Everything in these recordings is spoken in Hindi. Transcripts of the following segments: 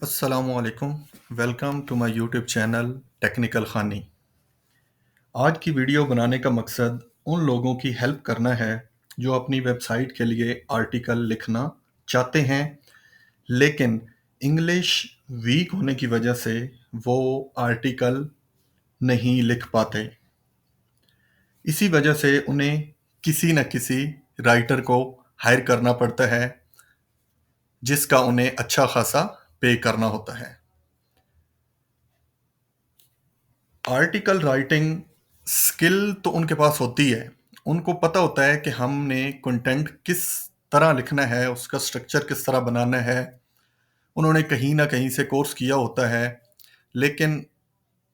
अस्सलामुअलैकुम। Welcome to my YouTube channel technical Khani. आज की वीडियो बनाने का मकसद उन लोगों की हेल्प करना है जो अपनी वेबसाइट के लिए आर्टिकल लिखना चाहते हैं, लेकिन इंग्लिश वीक होने की वजह से वो आर्टिकल नहीं लिख पाते। इसी वजह से उन्हें किसी न किसी राइटर को हायर करना पड़ता है, जिसका उन्हें अच्छा खासा पे करना होता है। आर्टिकल राइटिंग स्किल तो उनके पास होती है। उनको पता होता है कि हमने कंटेंट किस तरह लिखना है, उसका स्ट्रक्चर किस तरह बनाना है। उन्होंने कहीं न कहीं से कोर्स किया होता है, लेकिन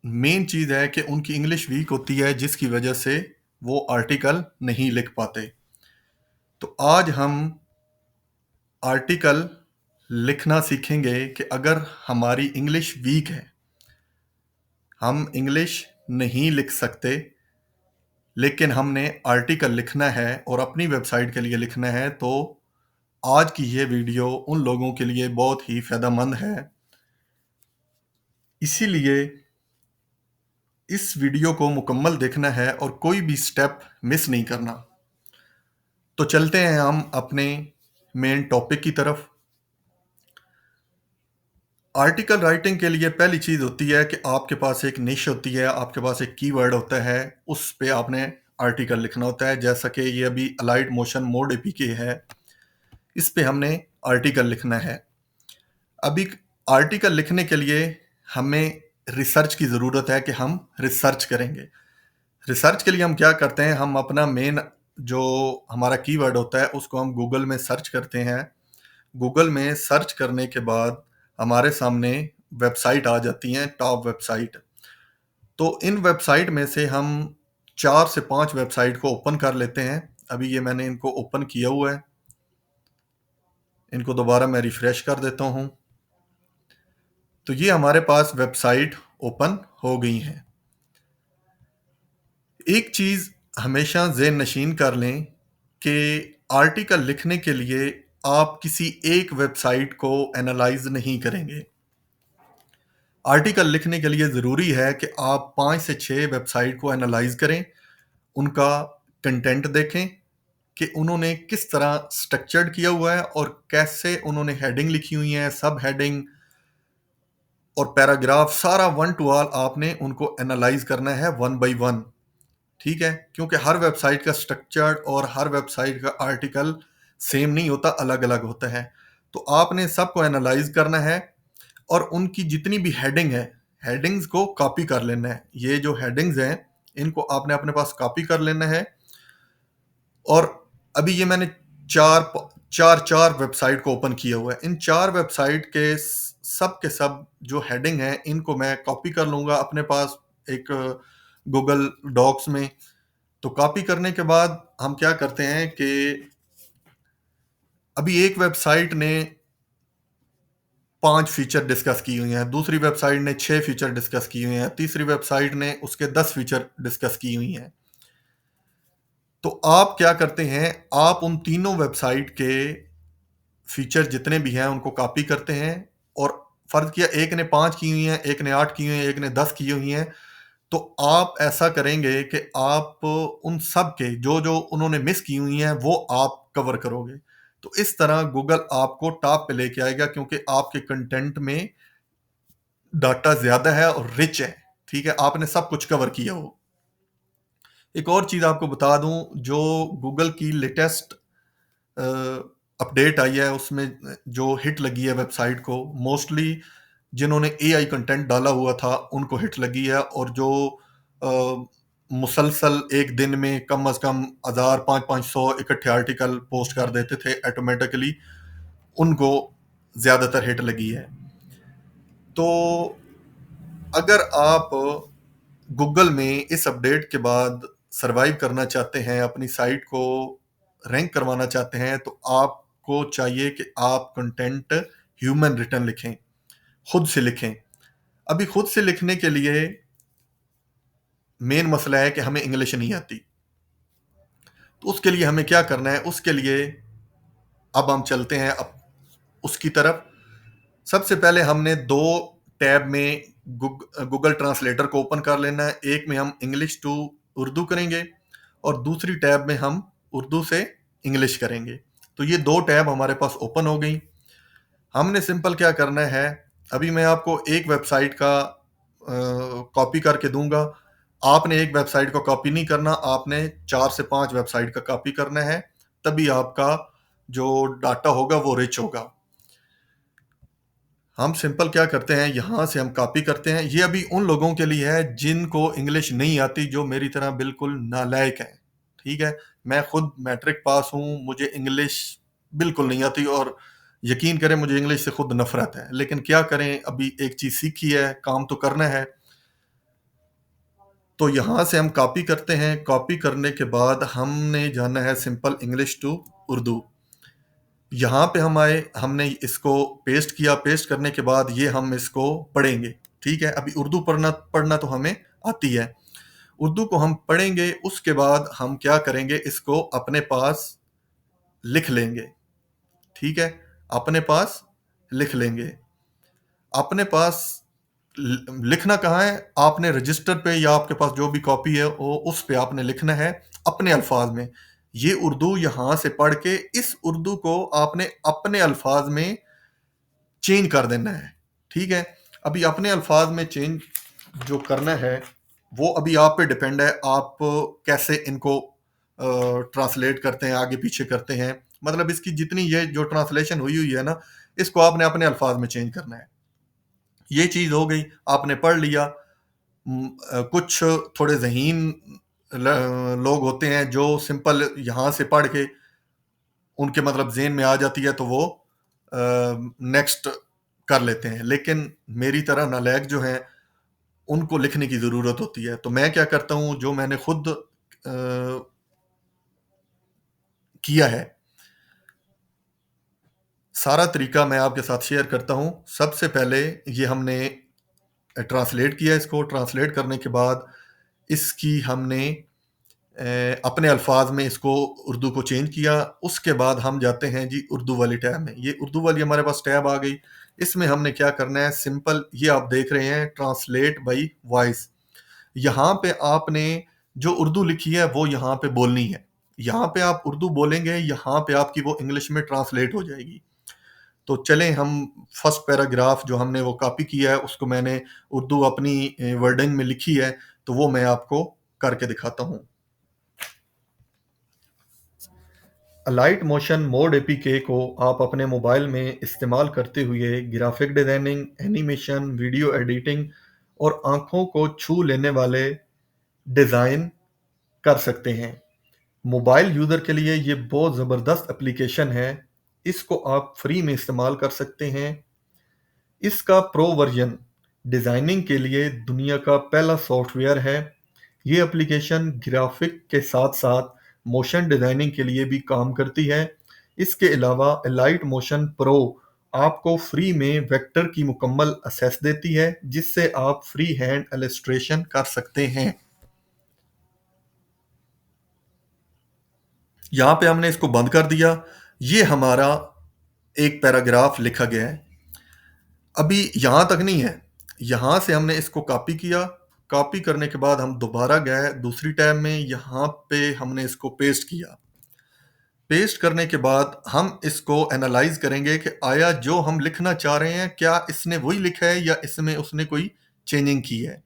मेन चीज़ है कि उनकी इंग्लिश वीक होती है, जिसकी वजह से वो आर्टिकल नहीं लिख पाते। तो आज हम आर्टिकल लिखना सीखेंगे कि अगर हमारी इंग्लिश वीक है, हम इंग्लिश नहीं लिख सकते, लेकिन हमने आर्टिकल लिखना है और अपनी वेबसाइट के लिए लिखना है, तो आज की ये वीडियो उन लोगों के लिए बहुत ही फ़ायदेमंद है। इसीलिए इस वीडियो को मुकम्मल देखना है और कोई भी स्टेप मिस नहीं करना। तो चलते हैं हम अपने मेन टॉपिक की तरफ। आर्टिकल राइटिंग के लिए पहली चीज़ होती है कि आपके पास एक निश होती है, आपके पास एक कीवर्ड होता है, उस पे आपने आर्टिकल लिखना होता है। जैसा कि ये अभी अलाइड मोशन मोड एपीके है, इस पे हमने आर्टिकल लिखना है। अभी आर्टिकल लिखने के लिए हमें रिसर्च की ज़रूरत है कि हम रिसर्च करेंगे। रिसर्च के लिए हम क्या करते हैं, हम अपना मेन जो हमारा कीवर्ड होता है उसको हम गूगल में सर्च करते हैं। गूगल में सर्च करने के बाद हमारे सामने वेबसाइट आ जाती हैं, टॉप वेबसाइट। तो इन वेबसाइट में से हम 4 से 5 वेबसाइट को ओपन कर लेते हैं। अभी ये मैंने इनको ओपन किया हुआ है। इनको दोबारा मैं रिफ्रेश कर देता हूँ। तो ये हमारे पास वेबसाइट ओपन हो गई हैं। एक चीज़ हमेशा ज़हन नशीन कर लें कि आर्टिकल लिखने के लिए आप किसी एक वेबसाइट को एनालाइज नहीं करेंगे। आर्टिकल लिखने के लिए ज़रूरी है कि आप 5 से 6 वेबसाइट को एनालाइज करें, उनका कंटेंट देखें कि उन्होंने किस तरह स्ट्रक्चर्ड किया हुआ है और कैसे उन्होंने हेडिंग लिखी हुई है, सब हेडिंग और पैराग्राफ, सारा वन टू ऑल आपने उनको एनालाइज करना है वन बाय वन। ठीक है, क्योंकि हर वेबसाइट का स्ट्रक्चर और हर वेबसाइट का आर्टिकल सेम नहीं होता, अलग अलग होता है। तो आपने सबको एनालाइज करना है और उनकी जितनी भी हेडिंग है, हेडिंग्स को कॉपी कर लेना है। ये जो हेडिंग्स हैं, इनको आपने अपने पास कॉपी कर लेना है। और अभी ये मैंने चार चार चार वेबसाइट को ओपन किया हुआ है। इन 4 वेबसाइट के सब जो हेडिंग है, इनको मैं कॉपी कर लूँगा अपने पास एक गूगल डॉक्स में। तो कॉपी करने के बाद हम क्या करते हैं कि अभी एक वेबसाइट ने 5 फीचर डिस्कस की हुई हैं, दूसरी वेबसाइट ने 6 फीचर डिस्कस की हुई हैं, तीसरी वेबसाइट ने उसके 10 फीचर डिस्कस की हुई हैं। तो आप क्या करते हैं, आप उन तीनों वेबसाइट के फीचर जितने भी हैं उनको कॉपी करते हैं। और फर्ज किया एक ने 5 की हुई हैं, एक ने 8 की हुई हैं, एक ने 10 की हुई हैं, तो आप ऐसा करेंगे कि आप उन सब के जो जो उन्होंने मिस की हुई हैं वो आप कवर करोगे। तो इस तरह गूगल आपको टॉप पे लेके आएगा, क्योंकि आपके कंटेंट में डाटा ज़्यादा है और रिच है। ठीक है, आपने सब कुछ कवर किया हो। एक और चीज़ आपको बता दूं, जो गूगल की लेटेस्ट अपडेट आई है, उसमें जो हिट लगी है वेबसाइट को, मोस्टली जिन्होंने एआई कंटेंट डाला हुआ था उनको हिट लगी है। और जो मुसलसल एक दिन में कम से कम 1000 500 इकट्ठे आर्टिकल पोस्ट कर देते थे ऑटोमेटिकली, उनको ज़्यादातर हिट लगी है। तो अगर आप गूगल में इस अपडेट के बाद सरवाइव करना चाहते हैं, अपनी साइट को रैंक करवाना चाहते हैं, तो आपको चाहिए कि आप कंटेंट ह्यूमन रिटन लिखें, खुद से लिखें। अभी खुद से लिखने के लिए मेन मसला है कि हमें इंग्लिश नहीं आती। तो उसके लिए हमें क्या करना है, उसके लिए अब हम चलते हैं अब उसकी तरफ। सबसे पहले हमने दो टैब में गूगल ट्रांसलेटर को ओपन कर लेना है। एक में हम इंग्लिश टू उर्दू करेंगे और दूसरी टैब में हम उर्दू से इंग्लिश करेंगे। तो ये दो टैब हमारे पास ओपन हो गई। हमने सिंपल क्या करना है, अभी मैं आपको एक वेबसाइट का कॉपी करके दूंगा। आपने एक वेबसाइट को कॉपी नहीं करना, आपने 4 से 5 वेबसाइट का कॉपी करना है, तभी आपका जो डाटा होगा वो रिच होगा। हम सिंपल क्या करते हैं, यहाँ से हम कॉपी करते हैं। ये अभी उन लोगों के लिए है जिनको इंग्लिश नहीं आती, जो मेरी तरह बिल्कुल नालायक है। ठीक है, मैं खुद मैट्रिक पास हूँ, मुझे इंग्लिश बिल्कुल नहीं आती और यकीन करें मुझे इंग्लिश से खुद नफरत है, लेकिन क्या करें, अभी एक चीज़ सीखी है, काम तो करना है। तो यहाँ से हम कॉपी करते हैं। कॉपी करने के बाद हमने जाना है सिंपल इंग्लिश टू उर्दू। यहाँ पे हम आए, हमने इसको पेस्ट किया। पेस्ट करने के बाद ये हम इसको पढ़ेंगे। ठीक है, अभी उर्दू पढ़ना पढ़ना तो हमें आती है। उर्दू को हम पढ़ेंगे, उसके बाद हम क्या करेंगे, इसको अपने पास लिख लेंगे। ठीक है, अपने पास लिख लेंगे। अपने पास लिखना कहाँ है, आपने रजिस्टर पे या आपके पास जो भी कॉपी है वो उस पे आपने लिखना है अपने अल्फाज में। ये उर्दू यहाँ से पढ़ के इस उर्दू को आपने अपने अल्फाज में चेंज कर देना है। ठीक है, अभी अपने अल्फाज में चेंज जो करना है वो अभी आप पे डिपेंड है, आप कैसे इनको ट्रांसलेट करते हैं, आगे पीछे करते हैं। मतलब इसकी जितनी ये जो ट्रांसलेशन हुई हुई है ना, इसको आपने अपने अल्फाज में चेंज करना है। ये चीज़ हो गई, आपने पढ़ लिया। कुछ थोड़े ज़हीन लोग होते हैं जो सिंपल यहाँ से पढ़ के उनके मतलब ज़हन में आ जाती है तो वो नेक्स्ट कर लेते हैं, लेकिन मेरी तरह नालायक जो हैं उनको लिखने की ज़रूरत होती है। तो मैं क्या करता हूँ, जो मैंने खुद किया है, सारा तरीका मैं आपके साथ शेयर करता हूँ। सबसे पहले ये हमने ट्रांसलेट किया, इसको ट्रांसलेट करने के बाद इसकी हमने अपने अल्फाज में इसको उर्दू को चेंज किया। उसके बाद हम जाते हैं जी उर्दू वाली टैब में। ये उर्दू वाली हमारे पास टैब आ गई। इसमें हमने क्या करना है, सिंपल ये आप देख रहे हैं ट्रांसलेट बाई वॉइस। यहाँ पे आपने जो उर्दू लिखी है वो यहाँ पे बोलनी है। यहाँ पे आप उर्दू बोलेंगे, यहाँ पे आपकी वो इंग्लिश में ट्रांसलेट हो जाएगी। तो चलें हम फर्स्ट पैराग्राफ जो हमने वो कॉपी किया है उसको मैंने उर्दू अपनी वर्डिंग में लिखी है, तो वो मैं आपको करके दिखाता हूँ। लाइट मोशन मोड एपीके को आप अपने मोबाइल में इस्तेमाल करते हुए graphic designing, animation, video editing और आंखों को छू लेने वाले डिज़ाइन कर सकते हैं। मोबाइल यूज़र के लिए ये बहुत ज़बरदस्त एप्लीकेशन है। इसको आप फ्री में इस्तेमाल कर सकते हैं। इसका प्रो वर्जन डिज़ाइनिंग के लिए दुनिया का पहला सॉफ्टवेयर है। ये एप्लीकेशन ग्राफिक के साथ साथ मोशन डिज़ाइनिंग के लिए भी काम करती है। इसके अलावा एलाइट मोशन प्रो आपको फ्री में वेक्टर की मुकम्मल असेस देती है, जिससे आप फ्री हैंड इलस्ट्रेशन कर सकते हैं। यहाँ पे हमने इसको बंद कर दिया। ये हमारा एक पैराग्राफ लिखा गया है। अभी यहाँ तक नहीं है, यहाँ से हमने इसको कॉपी किया। कॉपी करने के बाद हम दोबारा गए दूसरी टैब में, यहाँ पे हमने इसको पेस्ट किया। पेस्ट करने के बाद हम इसको एनालाइज करेंगे कि आया जो हम लिखना चाह रहे हैं क्या इसने वही लिखा है या इसमें उसने कोई चेंजिंग की है।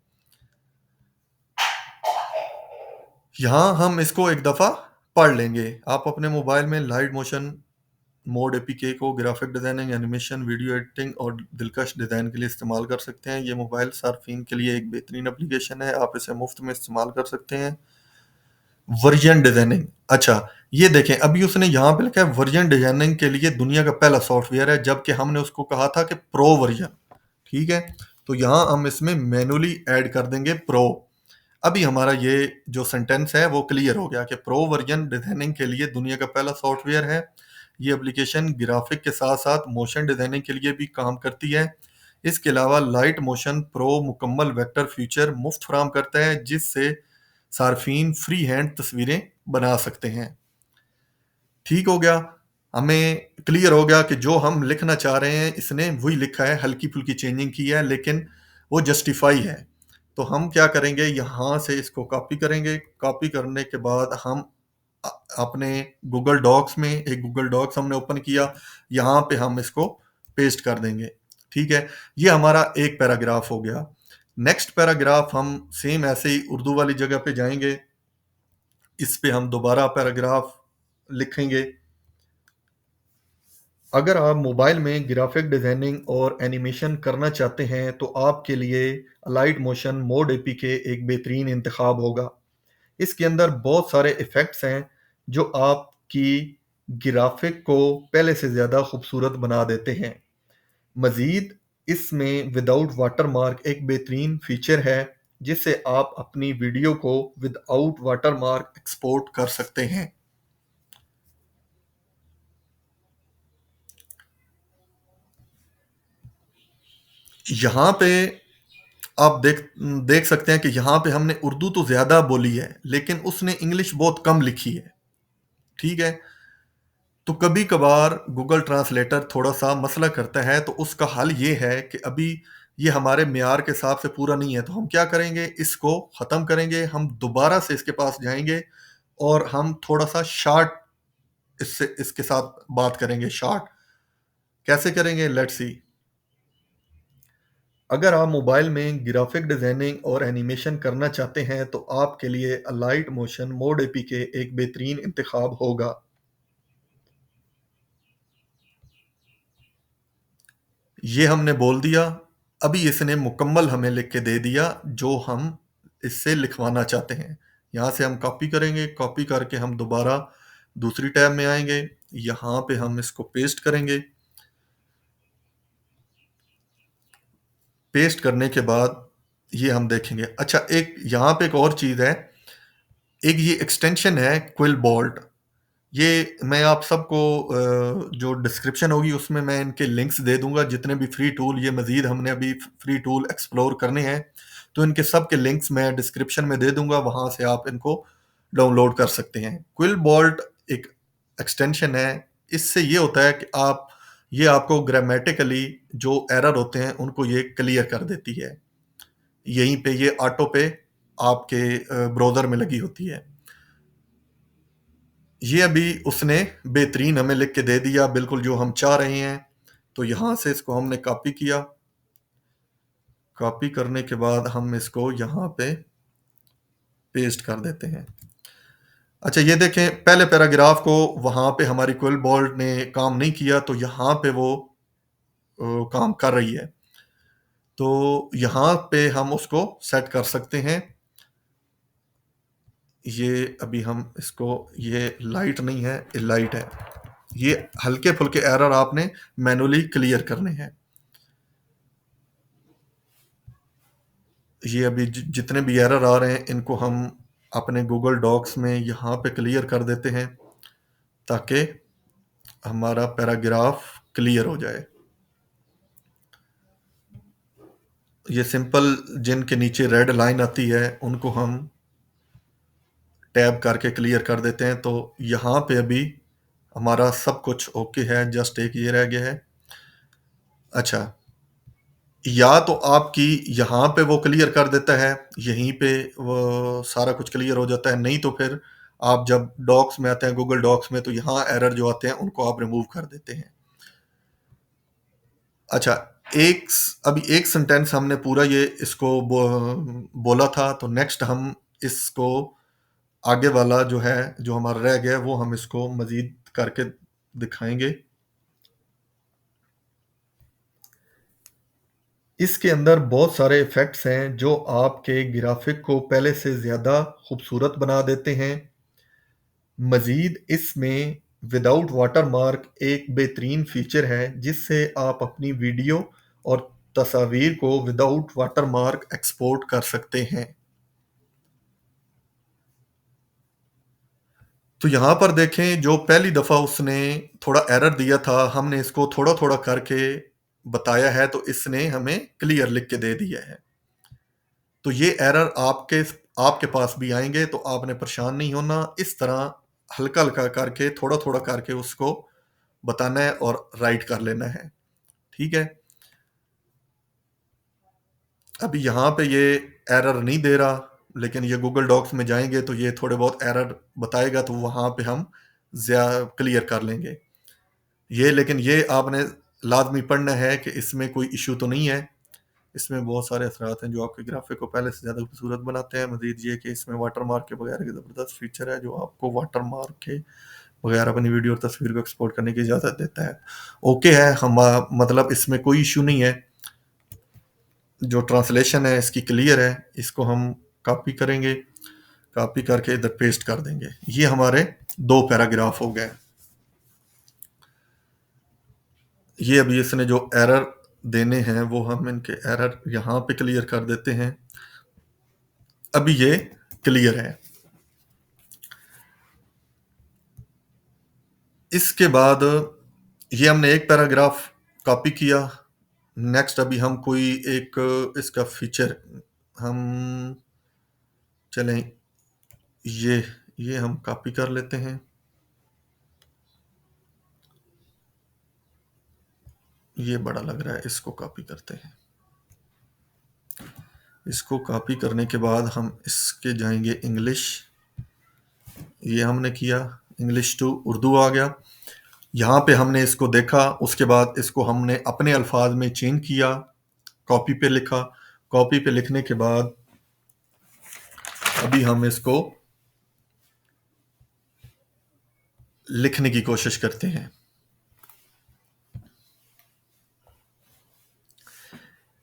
यहाँ हम इसको एक दफ़ा पढ़ लेंगे। आप अपने मोबाइल में लाइट मोशन मोड एपीके को graphic designing, animation, video editing और दिलकश डिज़ाइन के लिए इस्तेमाल कर सकते हैं। ये मोबाइल सार्फिन के लिए एक बेहतरीन एप्लीकेशन है, आप इसे मुफ्त में इस्तेमाल कर सकते हैं। वर्जन डिज़ाइनिंग, अच्छा ये देखें अभी उसने यहाँ पे लिखा है वर्जन डिज़ाइनिंग के लिए दुनिया का पहला सॉफ्टवेयर है, जबकि हमने उसको कहा था कि प्रो वर्जन। ठीक है, तो यहाँ हम इसमें मैनुअली ऐड कर देंगे प्रो। अभी हमारा ये जो सेंटेंस है वो क्लियर हो गया कि प्रो वर्जन डिज़ाइनिंग के लिए दुनिया का पहला सॉफ्टवेयर है। ये एप्लीकेशन ग्राफिक के साथ साथ मोशन डिज़ाइनिंग के लिए भी काम करती है। इसके अलावा लाइट मोशन प्रो मुकम्मल वेक्टर फीचर मुफ्त फराहम करता है, जिससे सार्फिन फ्री हैंड तस्वीरें बना सकते हैं। ठीक हो गया, हमें क्लियर हो गया कि जो हम लिखना चाह रहे हैं इसने वही लिखा है, हल्की-फुल्की चेंजिंग की है लेकिन वो जस्टिफाई है। तो हम क्या करेंगे, यहाँ से इसको कॉपी करेंगे, कॉपी करने के बाद हम अ, अपने गूगल डॉक्स में एक गूगल डॉक्स हमने ओपन किया, यहाँ पे हम इसको पेस्ट कर देंगे। ठीक है? ये हमारा एक पैराग्राफ हो गया। नेक्स्ट पैराग्राफ हम सेम ऐसे ही उर्दू वाली जगह पे जाएँगे, इस पे हम दोबारा पैराग्राफ लिखेंगे। अगर आप मोबाइल में ग्राफिक डिज़ाइनिंग और एनिमेशन करना चाहते हैं तो आपके लिए अलाइट मोशन मोड एपीके एक बेहतरीन इंतखाब होगा। इसके अंदर बहुत सारे इफ़ेक्ट्स हैं जो आपकी ग्राफिक को पहले से ज़्यादा खूबसूरत बना देते हैं। मज़ीद इसमें विदाउट वाटरमार्क एक बेहतरीन फ़ीचर है जिससे आप अपनी वीडियो को विदाउट वाटरमार्क एक्सपोर्ट कर सकते हैं। यहाँ पे आप देख सकते हैं कि यहाँ पे हमने उर्दू तो ज़्यादा बोली है, लेकिन उसने इंग्लिश बहुत कम लिखी है, ठीक है? तो कभी-कभार गूगल ट्रांसलेटर थोड़ा-सा मसला करता है, तो उसका हल ये है कि अभी ये हमारे मेयार के हिसाब से पूरा नहीं है, तो हम क्या करेंगे, इसको ख़त्म करेंगे, हम दोबारा से इसके पास जाएँगे और हम थोड़ा-सा शॉर्ट इससे इसके साथ बात करेंगे शॉर्ट। कैसे करेंगे? Let's see. अगर आप मोबाइल में ग्राफिक डिज़ाइनिंग और एनिमेशन करना चाहते हैं तो आपके लिए अलाइट मोशन मोड एपीके एक बेहतरीन इंतखाब होगा। ये हमने बोल दिया। अभी इसने मुकम्मल हमें लिख के दे दिया जो हम इससे लिखवाना चाहते हैं। यहाँ से हम कॉपी करेंगे, कॉपी करके हम दोबारा दूसरी टैब में आएँगे। यहाँ पे हम इसको पेस्ट करेंगे। पेस्ट करने के बाद ये हम देखेंगे। अच्छा, एक यहाँ पे एक और चीज़ है, एक ये एक्सटेंशन है क्विलबोल्ट। ये मैं आप सबको जो डिस्क्रिप्शन होगी उसमें मैं इनके लिंक्स दे दूँगा, जितने भी फ्री टूल, ये मज़ीद हमने अभी फ्री टूल एक्सप्लोर करने हैं, तो इनके सब के लिंक्स मैं डिस्क्रिप्शन में दे दूँगा, वहाँ से आप इनको डाउनलोड कर सकते हैं। क्विलबोल्ट एक एक्सटेंशन है, इससे ये होता है कि ये आपको ग्रामेटिकली जो एरर होते हैं, उनको ये क्लियर कर देती है। यहीं पे ये ऑटो पे आपके ब्राउज़र में लगी होती है। ये अभी उसने बेहतरीन हमें लिख के दे दिया, बिल्कुल जो हम चाह रहे हैं। तो यहाँ से इसको हमने कॉपी किया। कॉपी करने के बाद हम इसको यहाँ पे पेस्ट कर देते हैं। अच्छा, ये देखें, पहले पैराग्राफ को वहाँ पे हमारी क्विलबोल्ट ने काम नहीं किया, तो यहाँ पे वो काम कर रही है। तो यहाँ पे हम उसको सेट कर सकते हैं। ये अभी हम इसको, ये लाइट नहीं है, ये लाइट है। ये हल्के-फुल्के एरर आपने मैनुअली क्लियर करने हैं। ये अभी जितने भी एरर आ रहे हैं इनको हम अपने गूगल डॉक्स में यहाँ पे क्लियर कर देते हैं ताकि हमारा पैराग्राफ क्लियर हो जाए। ये सिंपल जिनके नीचे रेड लाइन आती है उनको हम टैब करके क्लियर कर देते हैं। तो यहाँ पे अभी हमारा सब कुछ ओके है, जस्ट एक ये रह गया है। अच्छा, या तो आपकी यहाँ पे वो क्लियर कर देता है, यहीं पे वो सारा कुछ क्लियर हो जाता है, नहीं तो फिर आप जब डॉक्स में आते हैं, गूगल डॉक्स में, तो यहाँ एरर जो आते हैं उनको आप रिमूव कर देते हैं। अच्छा, अभी एक सेंटेंस हमने पूरा ये इसको बोला था, तो नेक्स्ट हम इसको आगे वाला जो है, जो हमारा रह गया है, वो हम इसको मज़ीद करके दिखाएँगे। इसके अंदर बहुत सारे इफ़ेक्ट्स हैं जो आपके ग्राफ़िक को पहले से ज़्यादा खूबसूरत बना देते हैं। मज़ीद इसमें विदाउट वाटरमार्क एक बेहतरीन फ़ीचर है जिससे आप अपनी वीडियो और तस्वीर को विदाउट वाटरमार्क एक्सपोर्ट कर सकते हैं। तो यहाँ पर देखें, जो पहली दफ़ा उसने थोड़ा एरर दिया था, हमने इसको थोड़ा-थोड़ा करके बताया है, तो इसने हमें क्लियर लिख के दे दिया है। तो ये एरर आपके पास भी आएँगे, तो आपने परेशान नहीं होना। इस तरह हल्का-हल्का करके, थोड़ा-थोड़ा करके उसको बताना है और राइट कर लेना है। ठीक है, अभी यहाँ पे ये एरर नहीं दे रहा, लेकिन ये गूगल डॉक्स में जाएंगे तो ये थोड़े बहुत एरर बताएगा, तो वहाँ पे हम क्लियर कर लेंगे ये। लेकिन ये आपने लाजमी पढ़ना है कि इसमें कोई इशू तो नहीं है। इसमें बहुत सारे असरात हैं जो आपके ग्राफिक को पहले से ज़्यादा खूबसूरत बनाते हैं। मजीद ये कि इसमें वाटर मार्क के बगैर एक ज़बरदस्त फीचर है जो आपको वाटर मार्क के बगैर अपनी वीडियो और तस्वीर को एक्सपोर्ट करने की इजाज़त देता है। ओके है, हम मतलब इसमें कोई इशू नहीं है। जो ट्रांसलेशन है इसकी क्लियर है, इसको हम कॉपी करेंगे, कॉपी करके इधर पेस्ट कर देंगे। ये हमारे 2 पैराग्राफ हो गए। ये अभी इसने जो एरर देने हैं वो हम इनके एरर यहाँ पे क्लियर कर देते हैं। अभी ये क्लियर है। इसके बाद ये हमने एक पैराग्राफ कॉपी किया। नेक्स्ट अभी हम कोई एक इसका फीचर हम चलें, ये हम कॉपी कर लेते हैं। ये बड़ा लग रहा है, इसको कॉपी करते हैं। इसको कॉपी करने के बाद हम इसके जाएंगे इंग्लिश। ये हमने किया, इंग्लिश टू उर्दू आ गया। यहाँ पे हमने इसको देखा, उसके बाद इसको हमने अपने अल्फाज में चेंज किया, कॉपी पे लिखा। कॉपी पे लिखने के बाद अभी हम इसको लिखने की कोशिश करते हैं।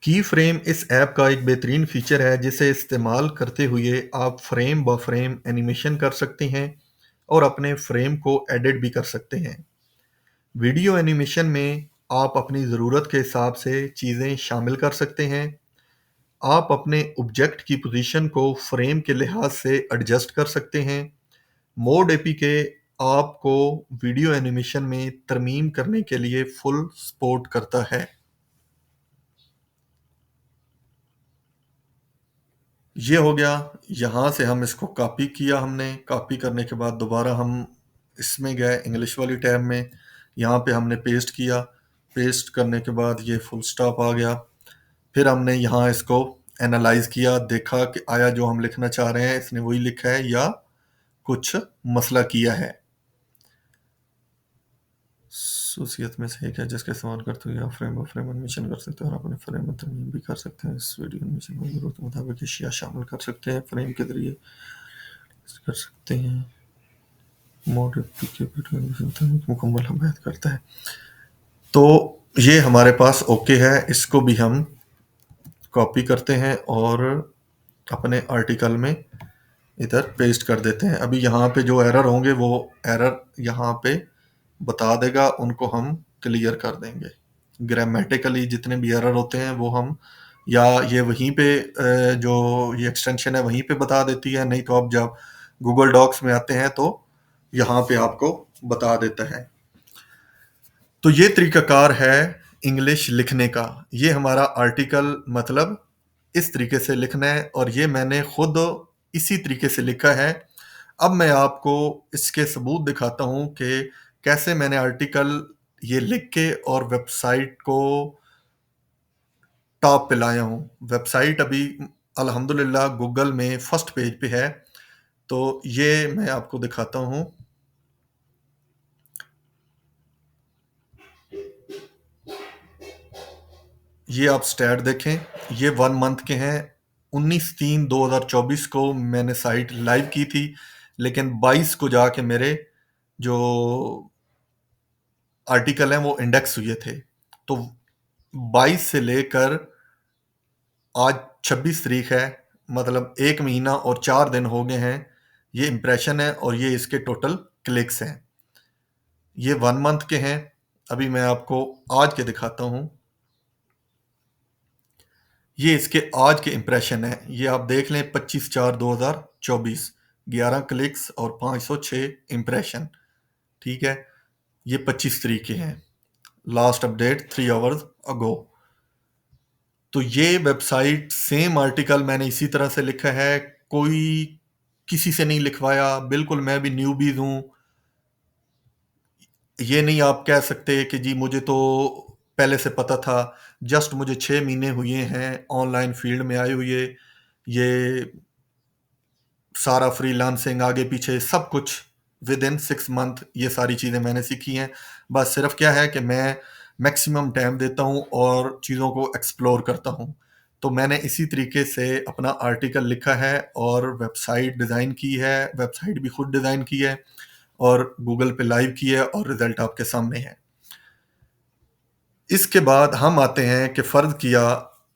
की फ्रेम इस ऐप का एक बेहतरीन फीचर है जिसे इस्तेमाल करते हुए आप फ्रेम ब फ्रेम एनिमेशन कर सकते हैं और अपने फ्रेम को एडिट भी कर सकते हैं। वीडियो एनिमेशन में आप अपनी ज़रूरत के हिसाब से चीज़ें शामिल कर सकते हैं। आप अपने ऑब्जेक्ट की पोजीशन को फ्रेम के लिहाज से एडजस्ट कर सकते हैं। मोड एपीके आपको वीडियो एनिमेशन में तरमीम करने के लिए फुल सपोर्ट करता है। ये हो गया। यहाँ से हम इसको कॉपी किया, हमने कॉपी करने के बाद दोबारा हम इसमें गए इंग्लिश वाली टैब में, यहाँ पे हमने पेस्ट किया। पेस्ट करने के बाद ये फुल स्टॉप आ गया। फिर हमने यहाँ इसको एनालाइज किया, देखा कि आया जो हम लिखना चाह रहे हैं इसने वही लिखा है या कुछ मसला किया है। सूसियत में से एक है जिसका इस्तेमाल करते हुए आप फ्रेम फ्रेम एनिमेशन कर सकते हैं और अपने फ्रेम में तरमीम भी कर सकते हैं। इस वीडियो एनिमेशन में जरूरत के मुताबिक अशिया शामिल कर सकते हैं, फ्रेम के जरिए कर सकते हैं। मोड के वीडियो एनिमेशन मुकम्मल हमायत करता है। तो ये हमारे पास ओके है। इसको भी हम कॉपी करते हैं और अपने आर्टिकल में इधर पेस्ट कर देते हैं। अभी यहाँ पे जो एरर होंगे वो एरर यहाँ पे बता देगा, उनको हम क्लियर कर देंगे। ग्रामेटिकली जितने भी एरर होते हैं वो हम, या ये वहीं पे जो ये एक्सटेंशन है वहीं पे बता देती है, नहीं तो आप जब गूगल डॉक्स में आते हैं तो यहाँ पे आपको बता देता है। तो ये तरीकाकार है इंग्लिश लिखने का। ये हमारा आर्टिकल मतलब इस तरीके से लिखना है और ये मैंने खुद इसी तरीके से लिखा है। अब मैं आपको इसके सबूत दिखाता हूँ कि कैसे मैंने आर्टिकल ये लिख के और वेबसाइट को टॉप पे लाया हूँ। वेबसाइट अभी अल्हम्दुलिल्लाह गूगल में फर्स्ट पेज पे है, तो ये मैं आपको दिखाता हूँ। ये आप स्टैट देखें, ये 1 मंथ के हैं। 19/3/2024 को मैंने साइट लाइव की थी, लेकिन 22 को जाके मेरे जो आर्टिकल हैं वो इंडेक्स हुए थे। तो 22 से लेकर आज 26 तारीख है, मतलब 1 महीना और 4 दिन हो गए हैं। ये इम्प्रेशन है और ये इसके टोटल क्लिक्स हैं। ये 1 मंथ के हैं। अभी मैं आपको आज के दिखाता हूँ। ये इसके आज के इम्प्रेशन है, ये आप देख लें। 25/4/2024, 11 क्लिक्स और 506 इम्प्रेशन। ठीक है, ये 25 तारीख के हैं, लास्ट अपडेट 3 आवर्स अगो। तो ये वेबसाइट सेम आर्टिकल मैंने इसी तरह से लिखा है, कोई किसी से नहीं लिखवाया, बिल्कुल मैं भी न्यूबीज हूँ। ये नहीं आप कह सकते कि जी मुझे तो पहले से पता था, जस्ट मुझे 6 महीने हुए हैं ऑनलाइन फील्ड में आए हुए, ये सारा फ्रीलांसिंग आगे पीछे सब कुछ विद इन 6 मंथ ये सारी चीज़ें मैंने सीखी हैं। बस सिर्फ क्या है कि मैं मैक्सिमम टाइम देता हूँ और चीज़ों को एक्सप्लोर करता हूँ। तो मैंने इसी तरीके से अपना आर्टिकल लिखा है और वेबसाइट डिज़ाइन की है, वेबसाइट भी खुद डिज़ाइन की है और गूगल पे लाइव की है और रिजल्ट आपके सामने है। इसके बाद हम आते हैं कि फ़र्ज़ किया,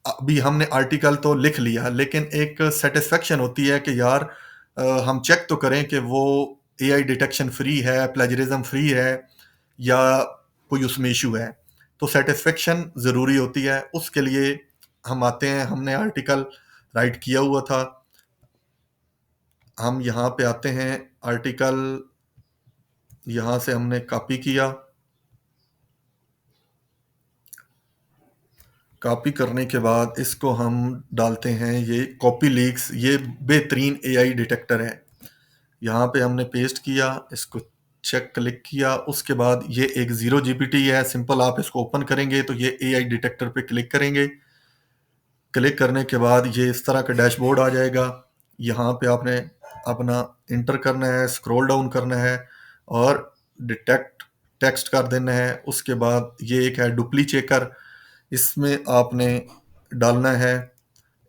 अभी हमने आर्टिकल तो लिख लिया, लेकिन एक सैटिस्फैक्शन होती है कि यार हम चेक तो करें कि वो एआई डिटेक्शन फ्री है, प्लेजरिज्म फ्री है या कोई उसमें इश्यू है। तो सैटिस्फैक्शन ज़रूरी होती है, उसके लिए हम आते हैं, हमने आर्टिकल राइट किया हुआ था। हम यहाँ पे आते हैं, आर्टिकल यहाँ से हमने कॉपी किया। कॉपी करने के बाद इसको हम डालते हैं, ये कॉपी लीक्स, ये बेहतरीन एआई डिटेक्टर है। यहाँ पे हमने पेस्ट किया, इसको चेक क्लिक किया, उसके बाद ये एक ज़ीरो जीपीटी है, सिंपल आप इसको ओपन करेंगे तो ये एआई डिटेक्टर पे क्लिक करेंगे। क्लिक करने के बाद ये इस तरह का डैशबोर्ड आ जाएगा। यहाँ पे आपने अपना इंटर करना है, स्क्रॉल डाउन करना है और डिटेक्ट टेक्स्ट कर देना है। उसके बाद ये एक है डुप्ली चेकर, इसमें आपने डालना है,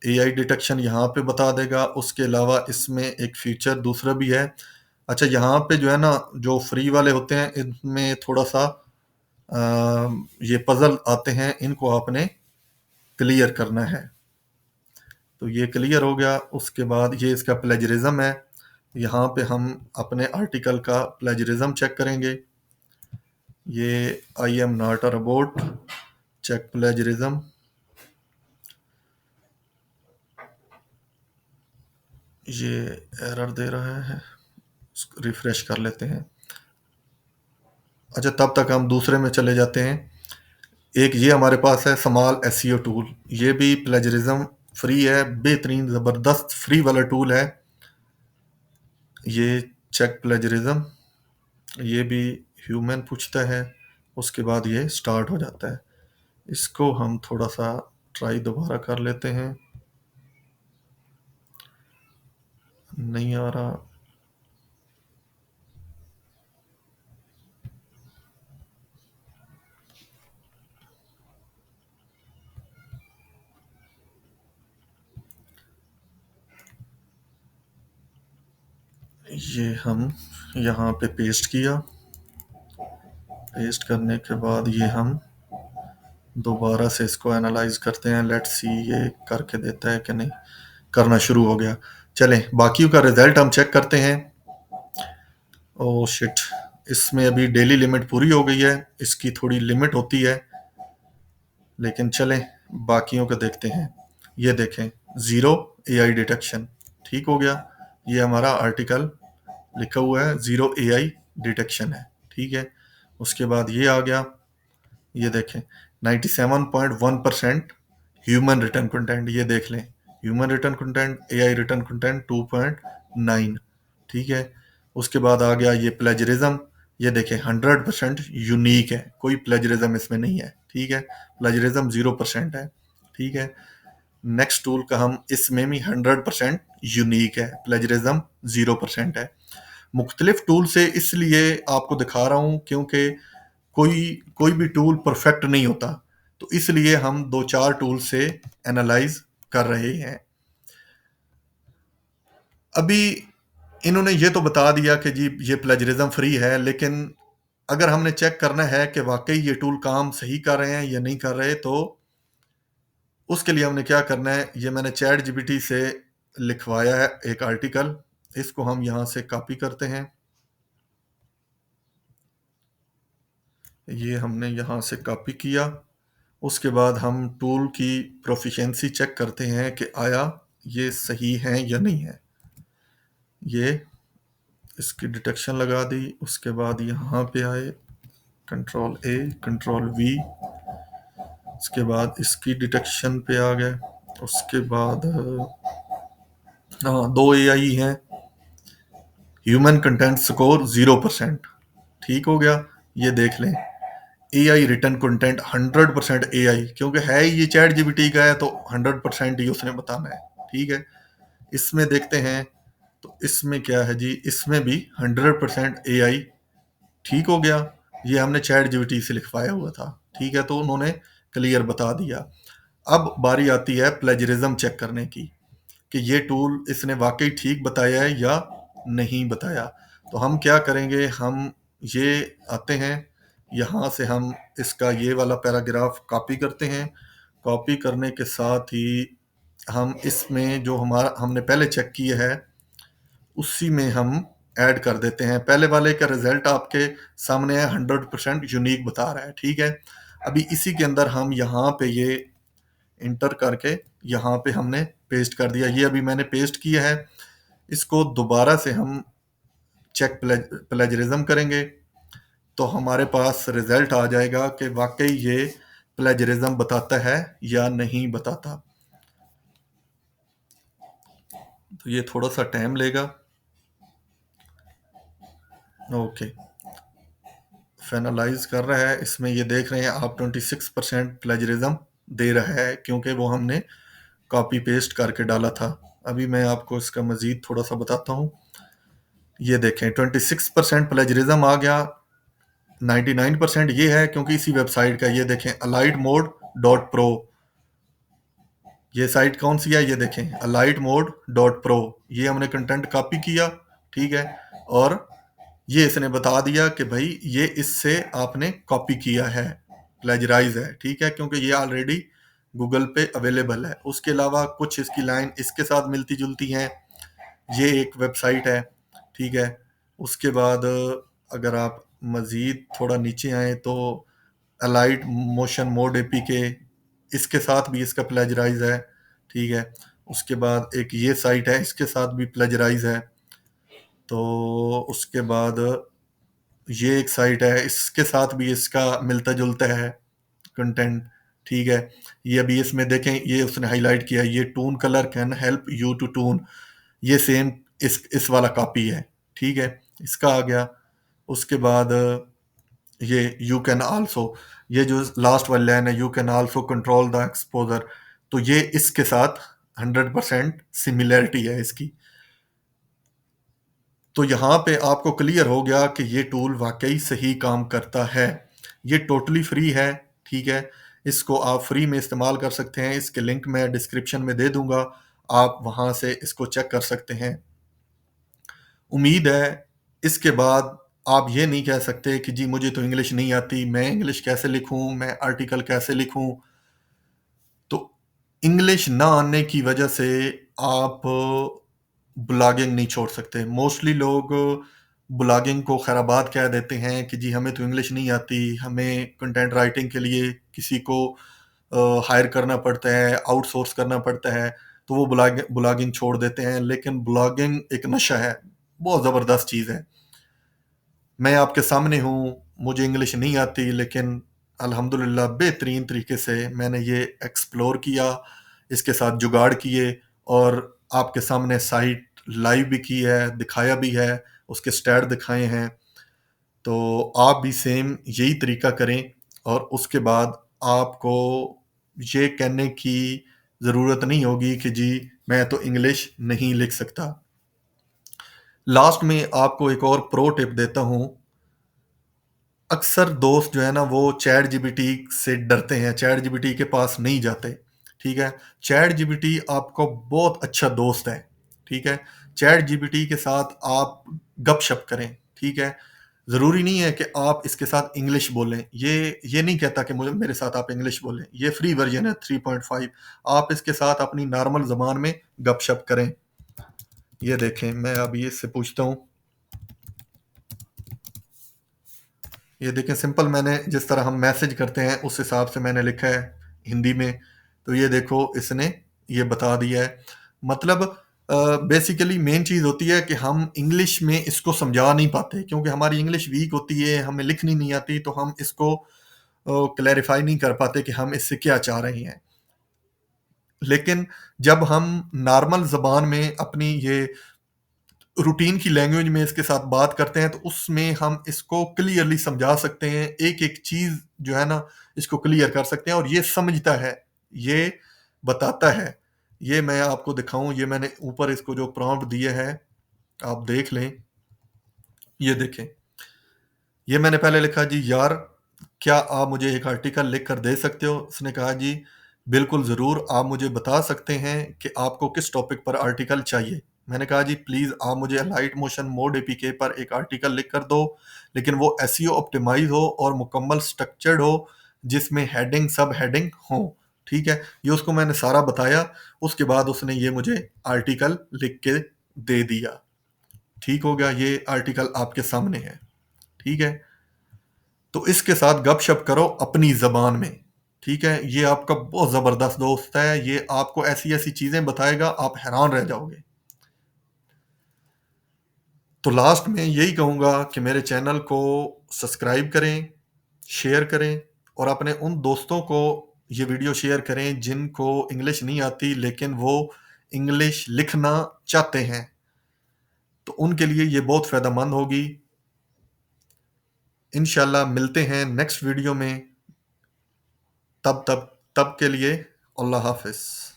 एआई डिटेक्शन यहाँ पे बता देगा। उसके अलावा इसमें एक फीचर दूसरा भी है। अच्छा, यहाँ पे जो है ना, जो फ्री वाले होते हैं इनमें थोड़ा सा ये पजल आते हैं, इनको आपने क्लियर करना है। तो ये क्लियर हो गया। उसके बाद ये इसका प्लेजरिज्म है, यहाँ पे हम अपने आर्टिकल का प्लेजरिज्म चेक करेंगे। ये I am not a robot, check plagiarism. ये एरर दे रहा है, रिफ्रेश कर लेते हैं। अच्छा, तब तक हम दूसरे में चले जाते हैं। एक ये हमारे पास है स्मॉल एसईओ टूल, ये भी प्लेजरिज्म फ्री है, बेहतरीन ज़बरदस्त फ्री वाला टूल है। ये चेक प्लेजरिज्म, ये भी ह्यूमन पूछता है, उसके बाद ये स्टार्ट हो जाता है। इसको हम थोड़ा सा ट्राई दोबारा कर लेते हैं, नहीं आ रहा। ये हम यहाँ पे पेस्ट किया, पेस्ट करने के बाद ये हम दोबारा से इसको एनालाइज करते हैं। लेट्स सी ये करके देता है कि नहीं। करना शुरू हो गया। चलें, बाकियों का रिजल्ट हम चेक करते हैं। ओह शिट, इसमें अभी डेली लिमिट पूरी हो गई है, इसकी थोड़ी लिमिट होती है, लेकिन चलें बाकियों का देखते हैं। ये देखें, ज़ीरो एआई डिटेक्शन, ठीक हो गया। ये हमारा आर्टिकल लिखा हुआ है, ज़ीरो एआई डिटेक्शन है, ठीक है। उसके बाद ये आ गया, ये देखें 97.1% ह्यूमन रिटर्न कंटेंट, ये देख लें, human written content, AI written content 2.9, ठीक है। उसके बाद आ गया ये प्लेजरिज्म, ये देखें 100% यूनिक है, कोई प्लेजरिज्म इसमें नहीं है, ठीक है। प्लेजरिज्म 0% है, ठीक है। नेक्स्ट टूल का हम, इसमें भी 100% यूनिक है, प्लेजरिज्म 0% है। मुख्तलिफ टूल से इसलिए आपको दिखा रहा हूँ क्योंकि कोई कोई भी टूल परफेक्ट नहीं होता, तो इसलिए हम दो चार टूल से एनालाइज कर रहे हैं। अभी इन्होंने ये तो बता दिया कि जी ये प्लेजरिज्म फ्री है, लेकिन अगर हमने चेक करना है कि वाकई ये टूल काम सही कर रहे हैं या नहीं कर रहे, तो उसके लिए हमने क्या करना है, ये मैंने चैट जीपीटी से लिखवाया है एक आर्टिकल, इसको हम यहाँ से कॉपी करते हैं। ये हमने यहाँ से कॉपी किया। उसके बाद हम टूल की प्रोफिशिएंसी चेक करते हैं कि आया ये सही है या नहीं है। ये इसकी डिटेक्शन लगा दी। उसके बाद यहाँ पे आए, कंट्रोल ए, कंट्रोल वी, उसके बाद इसकी डिटेक्शन पे आ गए। उसके बाद हाँ, दो एआई हैं, ह्यूमन कंटेंट स्कोर 0%, ठीक हो गया। ये देख लें, एआई रिटर्न कंटेंट 100% एआई, क्योंकि है ही ये चैट जीपीटी का है तो 100% ही उसने बताना है। ठीक है, इसमें देखते हैं तो इसमें क्या है जी, इसमें भी 100% एआई। ठीक हो गया, ये हमने चैट जीपीटी से लिखवाया हुआ था। ठीक है, तो उन्होंने क्लियर बता दिया। अब बारी आती है प्लेजरिज्म चेक करने की कि ये टूल इसने वाकई ठीक बताया है या नहीं बताया। तो हम क्या करेंगे, हम ये आते हैं, यहाँ से हम इसका ये वाला पैराग्राफ कॉपी करते हैं। कॉपी करने के साथ ही हम इसमें जो हमारा हमने पहले चेक किया है उसी में हम ऐड कर देते हैं। पहले वाले का रिजल्ट आपके सामने है, 100% यूनिक बता रहा है। ठीक है, अभी इसी के अंदर हम यहाँ पे ये इंटर करके यहाँ पे हमने पेस्ट कर दिया। ये अभी मैंने पेस्ट किया है, इसको दोबारा से हम चेक प्लेजरिज्म करेंगे तो हमारे पास रिजल्ट आ जाएगा कि वाकई ये प्लेजरिज्म बताता है या नहीं बताता। तो ये थोड़ा सा टाइम लेगा। ओके, फाइनलाइज कर रहा है। इसमें ये देख रहे हैं आप 26% प्लेजरिज्म दे रहा है, क्योंकि वो हमने कॉपी पेस्ट करके डाला था। अभी मैं आपको इसका मजीद थोड़ा सा बताता हूँ। ये देखें 26% प्लेजरिज्म आ गया। 99% ये है क्योंकि इसी वेबसाइट का, ये देखें alightmode.pro, ये साइट कौन सी है, ये देखें alightmode.pro, ये हमने कंटेंट कॉपी किया। ठीक है, और ये इसने बता दिया कि भाई ये इससे आपने कॉपी किया है, प्लेजराइज है। ठीक है, क्योंकि ये ऑलरेडी गूगल पे अवेलेबल है। उसके अलावा कुछ इसकी लाइन इसके साथ मिलती जुलती हैं। ये एक वेबसाइट है। ठीक है, उसके बाद अगर आप मज़ीद थोड़ा नीचे आए तो अलाइट मोशन मोड एपीके, इसके साथ भी इसका प्लेजराइज है। ठीक है, उसके बाद एक ये साइट है, इसके साथ भी प्लेजराइज है। तो उसके बाद ये एक साइट है, इसके साथ भी इसका मिलता जुलता है कंटेंट। ठीक है, ये अभी इसमें देखें, ये उसने हाईलाइट किया, ये toon colour can help you to toon, ये सेम इस वाला कॉपी है। ठीक है, इसका आ गया। उसके बाद ये यू कैन आल्सो, ये जो लास्ट वाली लाइन है, you can also control the exposure, तो ये इसके साथ 100% सिमिलरिटी है इसकी। तो यहाँ पे आपको क्लियर हो गया कि ये टूल वाकई सही काम करता है। ये टोटली फ्री है। ठीक है, इसको आप फ्री में इस्तेमाल कर सकते हैं। इसके लिंक मैं डिस्क्रिप्शन में दे दूंगा, आप वहाँ से इसको चेक कर सकते हैं। उम्मीद है इसके बाद आप ये नहीं कह सकते कि जी मुझे तो इंग्लिश नहीं आती, मैं इंग्लिश कैसे लिखूं, मैं आर्टिकल कैसे लिखूं। तो इंग्लिश ना आने की वजह से आप ब्लॉगिंग नहीं छोड़ सकते। मोस्टली लोग ब्लॉगिंग को खैराबाद कह देते हैं कि जी हमें तो इंग्लिश नहीं आती, हमें कंटेंट राइटिंग के लिए किसी को हायर करना पड़ता है, आउटसोर्स करना पड़ता है, तो वो ब्लॉगिंग छोड़ देते हैं। लेकिन ब्लॉगिंग एक नशा है, बहुत ज़बरदस्त चीज़ है। मैं आपके सामने हूँ, मुझे इंग्लिश नहीं आती, लेकिन अल्हम्दुलिल्लाह बेहतरीन तरीके से मैंने ये एक्सप्लोर किया, इसके साथ जुगाड़ किए और आपके सामने साइट लाइव भी की है, दिखाया भी है, उसके स्टैट दिखाए हैं। तो आप भी सेम यही तरीका करें और उसके बाद आपको ये कहने की ज़रूरत नहीं होगी कि जी मैं तो इंग्लिश नहीं लिख सकता। लास्ट में आपको एक और प्रो टिप देता हूँ। अक्सर दोस्त जो है ना वो चैट जीपीटी से डरते हैं, चैट जीपीटी के पास नहीं जाते। ठीक है, चैट जीपीटी आपको बहुत अच्छा दोस्त है। ठीक है, चैट जीपीटी के साथ आप गपशप करें। ठीक है, ज़रूरी नहीं है कि आप इसके साथ इंग्लिश बोलें। ये नहीं कहता कि मुझे मेरे साथ आप इंग्लिश बोलें। ये फ्री वर्जन है 3.5, आप इसके साथ अपनी नॉर्मल ज़बान में गपशप करें। ये देखें, मैं अभी इससे पूछता हूँ। ये देखें, सिंपल मैंने जिस तरह हम मैसेज करते हैं उस हिसाब से मैंने लिखा है हिंदी में। तो ये देखो इसने ये बता दिया है। मतलब बेसिकली मेन चीज़ होती है कि हम इंग्लिश में इसको समझा नहीं पाते, क्योंकि हमारी इंग्लिश वीक होती है, हमें लिखनी नहीं आती, तो हम इसको क्लैरिफाई नहीं कर पाते कि हम इससे क्या चाह रहे हैं। लेकिन जब हम नॉर्मल ज़बान में अपनी ये रूटीन की लैंग्वेज में इसके साथ बात करते हैं तो उसमें हम इसको क्लियरली समझा सकते हैं, एक-एक चीज़ जो है ना इसको क्लियर कर सकते हैं और ये समझता है, ये बताता है। ये मैं आपको दिखाऊँ, ये मैंने ऊपर इसको जो प्रॉम्प्ट दिए हैं, आप देख लें। ये देखें, ये मैंने पहले लिखा जी यार क्या आप मुझे एक आर्टिकल लिख कर दे सकते हो? उसने कहा जी बिल्कुल ज़रूर, आप मुझे बता सकते हैं कि आपको किस टॉपिक पर आर्टिकल चाहिए। मैंने कहा जी प्लीज़ आप मुझे लाइट मोशन मोड एपीके पर एक आर्टिकल लिख कर दो, लेकिन वो एसईओ ऑप्टिमाइज़ हो और मुकम्मल स्ट्रक्चर्ड हो, जिसमें हेडिंग, सब हेडिंग हो। ठीक है? ये उसको मैंने सारा बताया, उसके बाद उसने ये मुझे आर्टिकल लिख के दे दिया। ठीक हो गया, ये आर्टिकल आपके सामने है। ठीक है? तो इसके साथ गपशप करो अपनी ज़बान में, ठीक है? ये आपका बहुत ज़बरदस्त दोस्त है, ये आपको ऐसी-ऐसी चीज़ें बताएगा, आप हैरान रह जाओगे। तो लास्ट में यही कहूँगा कि मेरे चैनल को सब्सक्राइब करें, शेयर करें और अपने उन दोस्तों को ये वीडियो शेयर करें जिनको इंग्लिश नहीं आती लेकिन वो इंग्लिश लिखना चाहते हैं। तो उनके लिए ये बहुत फ़ायदेमंद होगी। इंशाल्लाह मिलते हैं नेक्स्ट वीडियो में। तब तब तब के लिए अल्लाह हाफ़िज़।